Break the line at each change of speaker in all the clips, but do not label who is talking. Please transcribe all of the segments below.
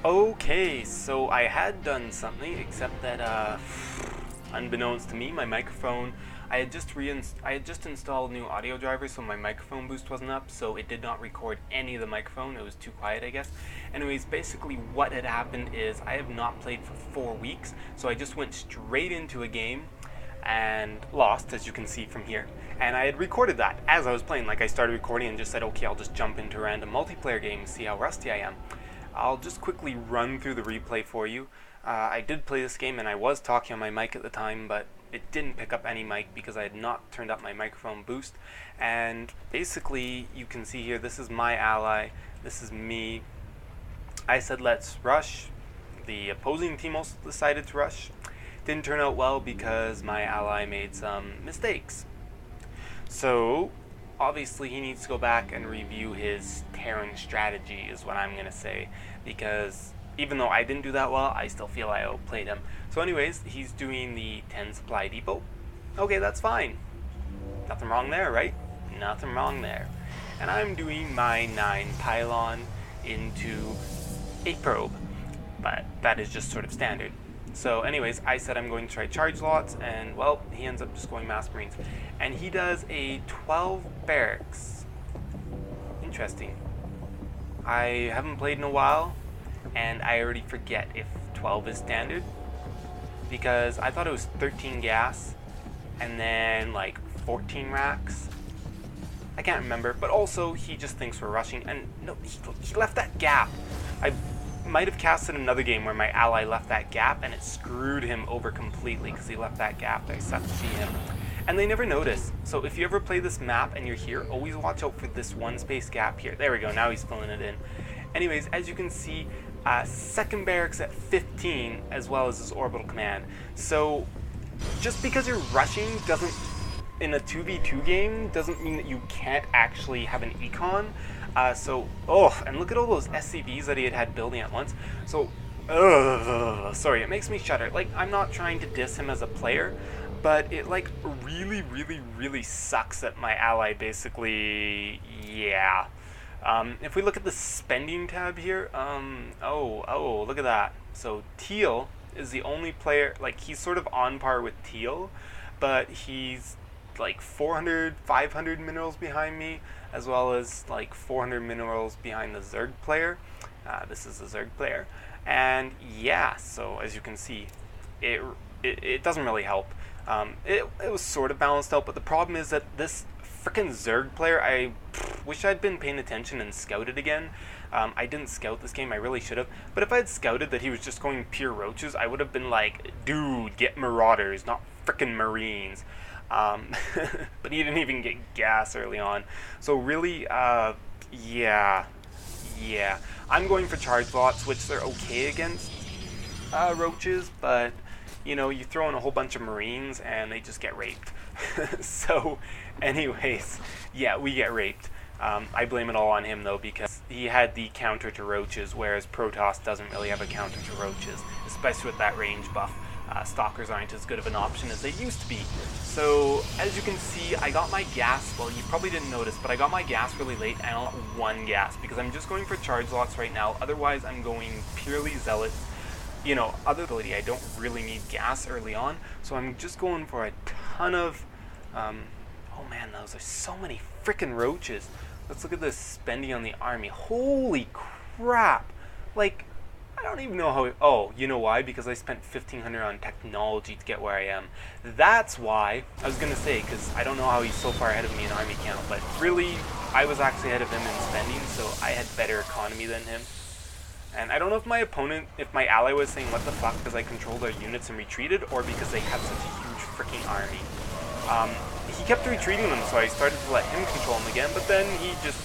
Okay, so I had done something, except that, unbeknownst to me, my microphone, I had just installed new audio drivers, so my microphone boost wasn't up, so it did not record any of the microphone. It was too quiet, I guess. Anyways, basically what had happened is I have not played for 4 weeks, so I just went straight into a game and lost, as you can see from here. And I had recorded that as I was playing. Like, I started recording and just said, okay, I'll just jump into a random multiplayer game and see how rusty I am. I'll just quickly run through the replay for you. I did play this game and I was talking on my mic at the time, but it didn't pick up any mic because I had not turned up my microphone boost. And basically, you can see here, this is my ally, this is me. I said let's rush. The opposing team also decided to rush. Didn't turn out well because my ally made some mistakes. So obviously he needs to go back and review his Terran strategy is what I'm going to say, because even though I didn't do that well, I still feel I outplayed him. So anyways, he's doing the 10 supply depot. Okay, that's fine. Nothing wrong there, right? Nothing wrong there. And I'm doing my 9 pylon into a probe, but that is just sort of standard. So anyways, I said I'm going to try charge lots, and well, he ends up just going mass marines. And he does a 12 barracks. Interesting. I haven't played in a while, and I already forget if 12 is standard, because I thought it was 13 gas, and then like 14 racks. I can't remember, but also he just thinks we're rushing, and no, he left that gap. I might have casted another game where my ally left that gap and it screwed him over completely because he left that gap. I sucked to see him. And they never notice. So if you ever play this map and you're here, always watch out for this one space gap here. There we go, now he's filling it in. Anyways, as you can see, second barracks at 15 as well as his orbital command. So just because you're rushing doesn't, in a 2v2 game, doesn't mean that you can't actually have an econ. And look at all those SCVs that he had building at once. So, sorry, it makes me shudder. Like, I'm not trying to diss him as a player, but it, like, really sucks that my ally basically, yeah. If we look at the spending tab here, look at that. So, Teal is the only player, like, he's sort of on par with Teal, but he's like 400, 500 minerals behind me, as well as like 400 minerals behind the Zerg player. This is the Zerg player. And yeah, so as you can see, it doesn't really help. It was sort of balanced out, but the problem is that this freaking Zerg player, I wish I'd been paying attention and scouted again. I didn't scout this game, I really should have. But if I had scouted that he was just going pure roaches, I would have been like, dude, get marauders, not freaking marines. But he didn't even get gas early on. So really, yeah. I'm going for charge lots, which they're okay against roaches, but you know, you throw in a whole bunch of marines and they just get raped. So anyways, yeah, we get raped. I blame it all on him though, because he had the counter to roaches, whereas Protoss doesn't really have a counter to roaches, especially with that range buff. Stalkers aren't as good of an option as they used to be. So as you can see, I got my gas, well, you probably didn't notice, but I got my gas really late, and I only got 1 gas because I'm just going for charge lots right now. Otherwise I'm going purely zealots. You know, other ability, I don't really need gas early on, so I'm just going for a ton of oh man, those are so many freaking roaches. Let's look at this spending on the army. Holy crap. Like, I don't even know how oh, you know why? Because I spent 1,500 on technology to get where I am. That's why. I was gonna say, because I don't know how he's so far ahead of me in army count, but really, I was actually ahead of him in spending, so I had better economy than him. And I don't know if my opponent, if my ally was saying what the fuck because I controlled their units and retreated, or because they had such a huge freaking army. He kept retreating them, so I started to let him control them again, but then he just...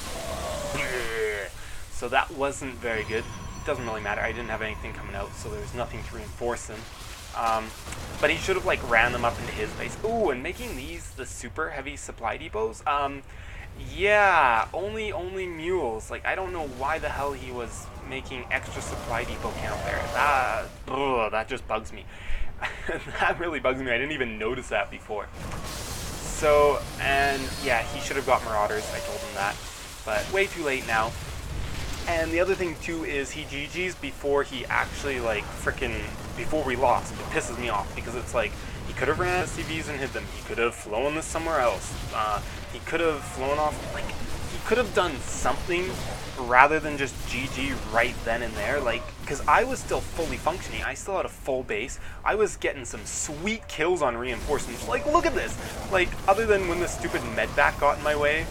So that wasn't very good. Doesn't really matter, I didn't have anything coming out, so there was nothing to reinforce him. But he should have like ran them up into his base. Ooh, and making these the super heavy supply depots, yeah, only mules. Like, I don't know why the hell he was making extra supply depot count there. That just bugs me. That really bugs me, I didn't even notice that before. So, and yeah, he should have got marauders, I told him that, but way too late now. And the other thing too is he GG's before he actually like before we lost. It pisses me off because it's like he could have ran SCVs and hid them. He could have flown this somewhere else. He could have flown off, like he could have done something rather than just GG right then and there. Like, because I was still fully functioning. I still had a full base. I was getting some sweet kills on reinforcements. Like, look at this. Like, other than when the stupid medvac got in my way,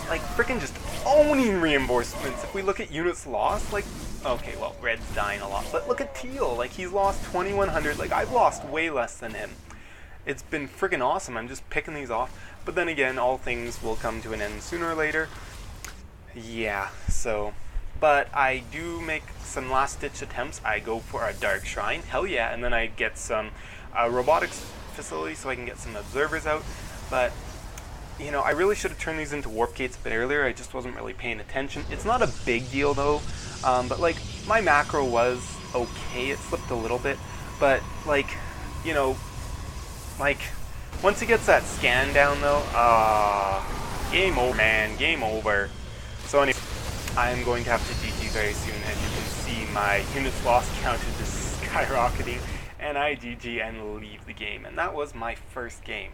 like freaking just owning reinforcements. If we look at units lost, like, okay, well, red's dying a lot, but look at teal. Like, he's lost 2100. Like, I've lost way less than him. It's been freaking awesome. I'm just picking these off. But then again, all things will come to an end sooner or later. Yeah, so, but I do make some last-ditch attempts. I go for a dark shrine, hell yeah, and then I get some robotics facility so I can get some observers out. But you know, I really should have turned these into warp gates a bit earlier. I just wasn't really paying attention. It's not a big deal though, but like my macro was okay. It slipped a little bit, but like, you know, like once he gets that scan down though, game over, man, game over. So anyway, I'm going to have to GG very soon. As you can see, my units lost count is just skyrocketing, and I GG and leave the game. And that was my first game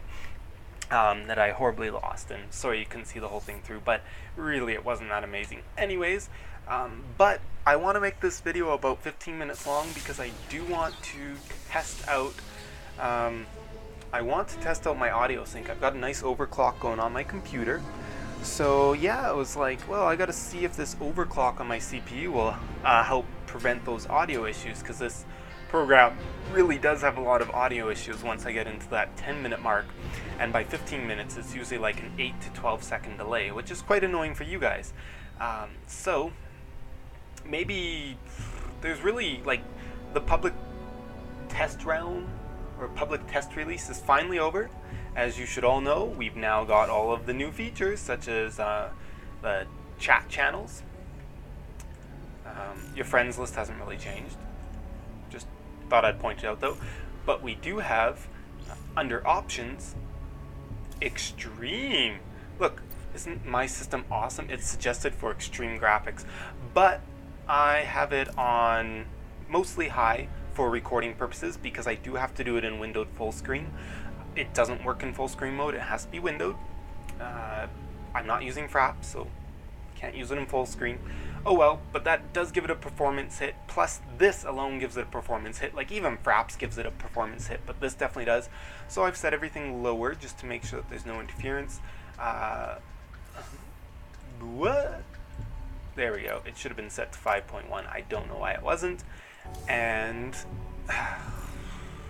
that I horribly lost. And sorry you couldn't see the whole thing through, but really it wasn't that amazing. Anyways, but I want to make this video about 15 minutes long because I do want to test out my audio sync. I've got a nice overclock going on my computer. So yeah, I was like, well, I gotta see if this overclock on my CPU will help prevent those audio issues, because this program really does have a lot of audio issues once I get into that 10-minute mark, and by 15 minutes it's usually like an 8 to 12 second delay, which is quite annoying for you guys. So maybe there's really like the public test round or public test release is finally over. As you should all know, we've now got all of the new features, such as the chat channels. Your friends list hasn't really changed. Just thought I'd point it out though. But we do have, under options, extreme. Look, isn't my system awesome? It's suggested for extreme graphics. But I have it on mostly high for recording purposes because I do have to do it in windowed full screen. It doesn't work in full screen mode. It has to be windowed. I'm not using Fraps, so can't use it in full screen. Oh well, but that does give it a performance hit. Plus, this alone gives it a performance hit. Like, even Fraps gives it a performance hit, but this definitely does. So I've set everything lower just to make sure that there's no interference. What? There we go. It should have been set to 5.1. I don't know why it wasn't. And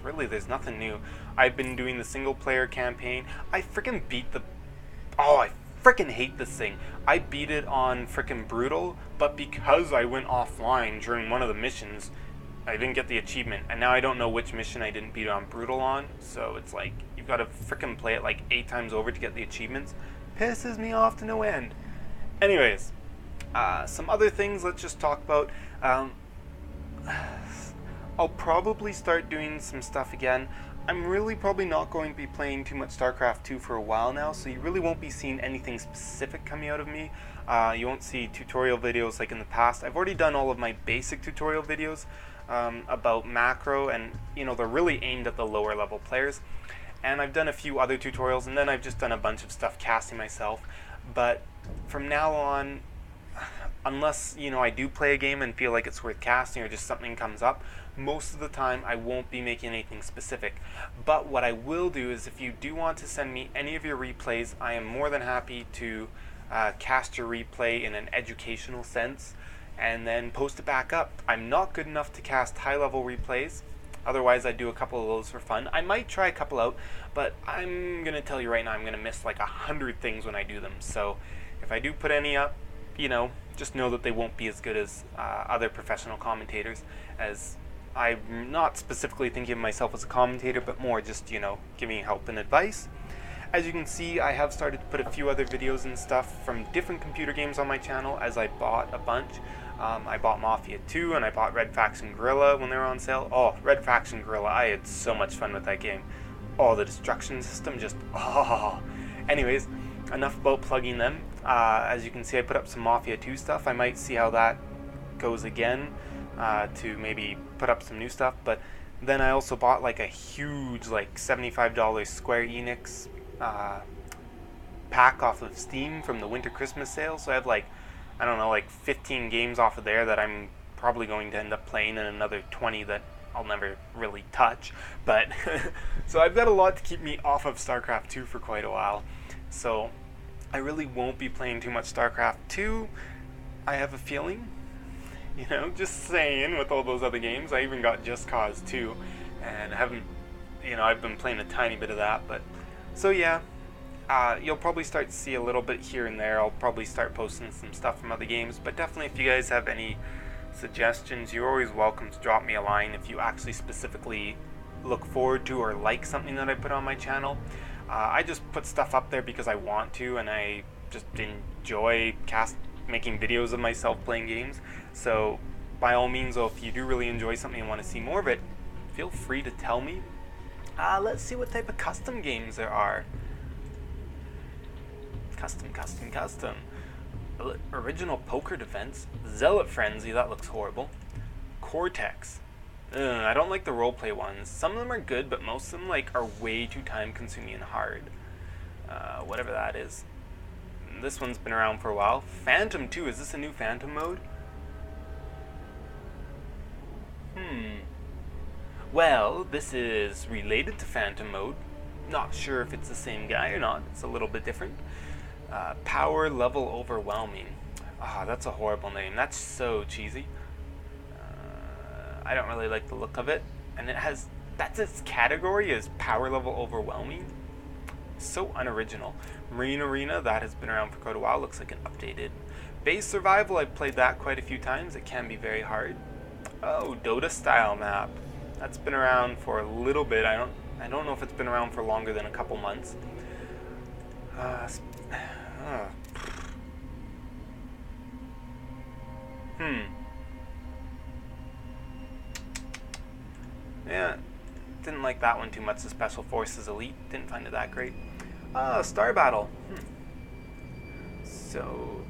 really, there's nothing new. I've been doing the single player campaign. I freaking beat the... Oh, I freaking hate this thing. I beat it on freaking brutal, but because I went offline during one of the missions, I didn't get the achievement. And now I don't know which mission I didn't beat it on brutal on. So it's like, you've got to freaking play it like 8 times over to get the achievements. Pisses me off to no end. Anyways, some other things let's just talk about. I'll probably start doing some stuff again. I'm really probably not going to be playing too much StarCraft 2 for a while now, so you really won't be seeing anything specific coming out of me. You won't see tutorial videos like in the past. I've already done all of my basic tutorial videos about macro, and you know, they're really aimed at the lower level players. And I've done a few other tutorials, and then I've just done a bunch of stuff casting myself. But from now on, unless, you know, I do play a game and feel like it's worth casting or just something comes up, most of the time I won't be making anything specific. But what I will do is, if you do want to send me any of your replays, I am more than happy to cast your replay in an educational sense and then post it back up. I'm not good enough to cast high-level replays. Otherwise, I do a couple of those for fun. I might try a couple out, but I'm going to tell you right now, I'm going to miss like 100 things when I do them. So if I do put any up, you know, just know that they won't be as good as other professional commentators, as I'm not specifically thinking of myself as a commentator, but more just, you know, giving help and advice. As you can see, I have started to put a few other videos and stuff from different computer games on my channel, as I bought a bunch. I bought Mafia 2, and I bought Red Faction Guerrilla when they were on sale. Oh, Red Faction Guerrilla, I had so much fun with that game. Oh, the destruction system, just, oh. Anyways, enough about plugging them. As you can see, I put up some Mafia 2 stuff. I might see how that goes again to maybe put up some new stuff. But then I also bought like a huge like $75 Square Enix pack off of Steam from the Winter Christmas sale. So I have like, I don't know, like 15 games off of there that I'm probably going to end up playing, and another 20 that I'll never really touch. But so I've got a lot to keep me off of StarCraft 2 for quite a while. So I really won't be playing too much StarCraft 2. I have a feeling, you know, just saying, with all those other games. I even got Just Cause 2, and I haven't, you know, I've been playing a tiny bit of that. But so yeah, you'll probably start to see a little bit here and there. I'll probably start posting some stuff from other games, but definitely if you guys have any suggestions, you're always welcome to drop me a line if you actually specifically look forward to or like something that I put on my channel. I just put stuff up there because I want to, and I just enjoy making videos of myself playing games. So by all means, though, if you do really enjoy something and want to see more of it, feel free to tell me. Let's see what type of custom games there are. Custom. Original Poker Defense. Zealot Frenzy, that looks horrible. Cortex. I don't like the roleplay ones. Some of them are good, but most of them like are way too time consuming and hard. Whatever that is. This one's been around for a while. Phantom 2, is this a new Phantom mode? Well, this is related to Phantom mode. Not sure if it's the same guy or not. It's a little bit different. Power Level Overwhelming. That's a horrible name. That's so cheesy. I don't really like the look of it. And that's its category, is Power Level Overwhelming. So unoriginal. Marine Arena, that has been around for quite a while. Looks like an updated. Base Survival, I've played that quite a few times. It can be very hard. Oh, Dota style map. That's been around for a little bit. I don't know if it's been around for longer than a couple months. Yeah, didn't like that one too much. The Special Forces Elite, didn't find it that great. Star Battle. So,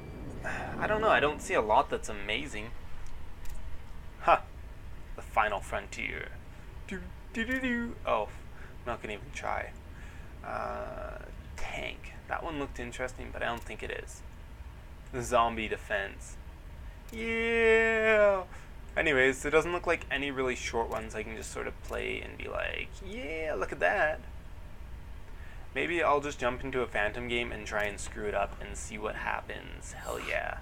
I don't know. I don't see a lot that's amazing. The Final Frontier. Oh, I'm not gonna even try. Tank. That one looked interesting, but I don't think it is. Zombie Defense. Yeah! Anyways, there doesn't look like any really short ones I can just sort of play and be like, yeah, look at that. Maybe I'll just jump into a Phantom game and try and screw it up and see what happens. Hell yeah.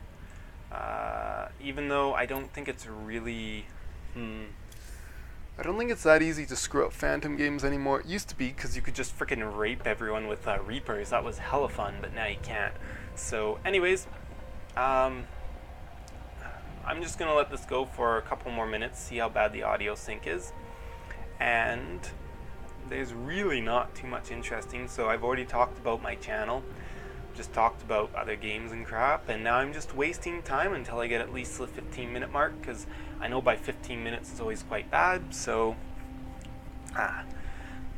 Even though I don't think it's really... I don't think it's that easy to screw up Phantom games anymore. It used to be, because you could just freaking rape everyone with Reapers. That was hella fun, but now you can't. So, anyways, I'm just going to let this go for a couple more minutes, see how bad the audio sync is. And there's really not too much interesting, so I've already talked about my channel, just talked about other games and crap, and now I'm just wasting time until I get at least the 15-minute mark, because I know by 15 minutes is always quite bad. So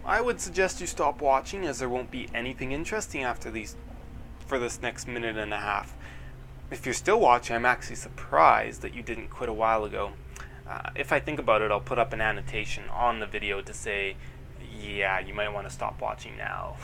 I would suggest you stop watching, as there won't be anything interesting after for this next minute and a half. If you're still watching, I'm actually surprised that you didn't quit a while ago. If I think about it, I'll put up an annotation on the video to say, yeah, you might want to stop watching now.